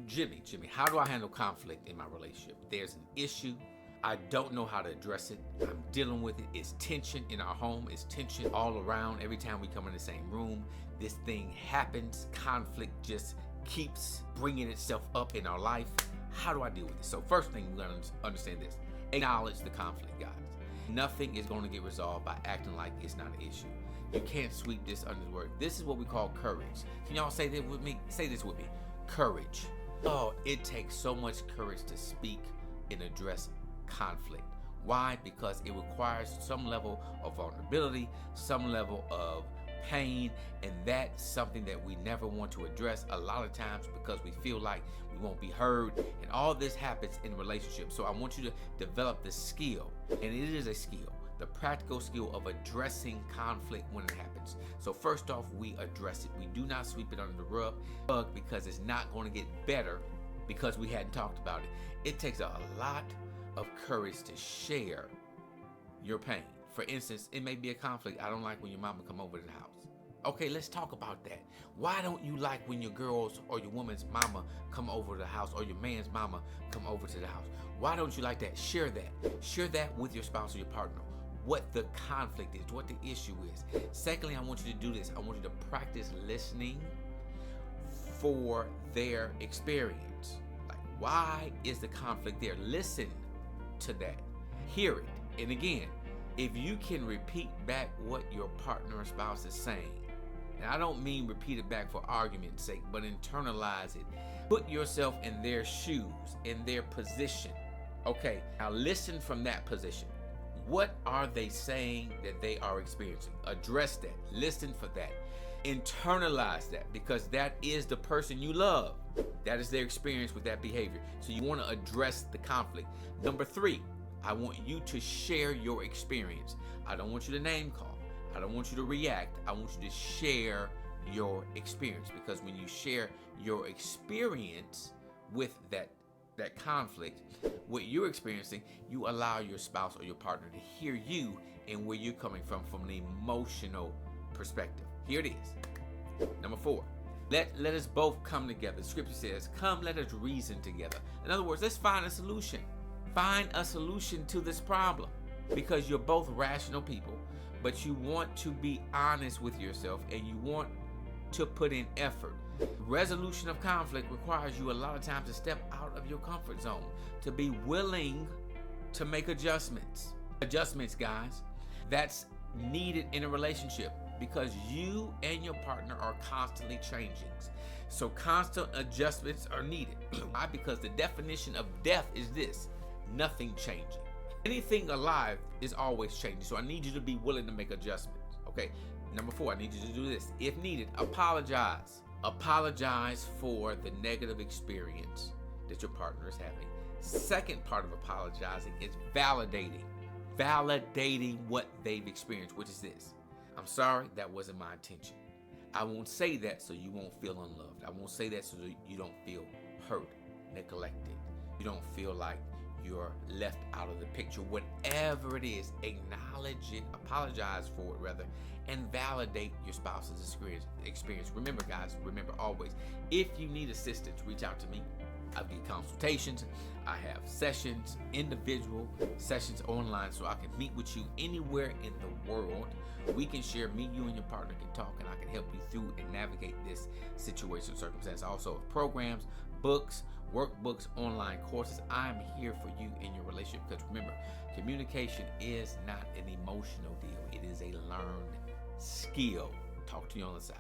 Jimmy, how do I handle conflict in my relationship? There's an issue. I don't know how to address it. I'm dealing with it. It's tension in our home. It's tension all around. Every time we come in the same room, this thing happens. Conflict just keeps bringing itself up in our life. How do I deal with it? So first thing, we're going to understand this. Acknowledge the conflict, guys. Nothing is going to get resolved by acting like it's not an issue. You can't sweep this under the rug. This is what we call courage. Can y'all say that with me? Say this with me. Courage. Oh, it takes so much courage to speak and address conflict. Why? Because it requires some level of vulnerability, some level of pain, and that's something that we never want to address a lot of times because we feel like we won't be heard, and all this happens in relationships. So I want you to develop the skill, and it is a skill, the practical skill of addressing conflict when it happens. So first off, we address it. We do not sweep it under the rug because it's not going to get better because we hadn't talked about it. It takes a lot of courage to share your pain. For instance, it may be a conflict. I don't like when your mama come over to the house. Okay, let's talk about that. Why don't you like when your girls or your woman's mama come over to the house, or your man's mama come over to the house? Why don't you like that? Share that. Share that with your spouse or your partner. What the conflict is, what the issue is. Secondly, I want you to do this. I want you to practice listening for their experience. Like, why is the conflict there? Listen to that. Hear it. And again, if you can repeat back what your partner or spouse is saying, and I don't mean repeat it back for argument's sake, but internalize it. Put yourself in their shoes, in their position. Okay, now listen from that position. What are they saying that they are experiencing? Address that. Listen for that. Internalize that, because that is the person you love. That is their experience with that behavior. So you want to address the conflict. Number 3, I want you to share your experience. I don't want you to name call. I don't want you to react. I want you to share your experience, because when you share your experience with that conflict, what you're experiencing, you allow your spouse or your partner to hear you and where you're coming from an emotional perspective. Here it is. Number 4, let us both come together. The scripture says, come, let us reason together. In other words, let's find a solution. Find a solution to this problem, because you're both rational people, but you want to be honest with yourself and you want to put in effort. Resolution of conflict requires you a lot of times to step out of your comfort zone, to be willing to make adjustments. Adjustments, guys, that's needed in a relationship, because you and your partner are constantly changing. So constant adjustments are needed. Why? Because the definition of death is this: nothing changing. Anything alive is always changing. So I need you to be willing to make adjustments. Okay. Number 4, I need you to do this. If needed, apologize. Apologize for the negative experience that your partner is having. Second part of apologizing is validating. Validating what they've experienced, which is this: I'm sorry, that wasn't my intention. I won't say that so you won't feel unloved. I won't say that so that you don't feel hurt, neglected. You don't feel like you're left out of the picture. Whatever it is, acknowledge it, apologize for it rather, and validate your spouse's experience. Remember, guys, remember always, if you need assistance, reach out to me. I get consultations. I have sessions, individual sessions online, so I can meet with you anywhere in the world. We can share, me, you, and your partner can talk, and I can help you through and navigate this situation, circumstance. Also, programs, books, workbooks, online courses. I'm here for you in your relationship, because remember, communication is not an emotional deal. It is a learned skill. Talk to you on the side.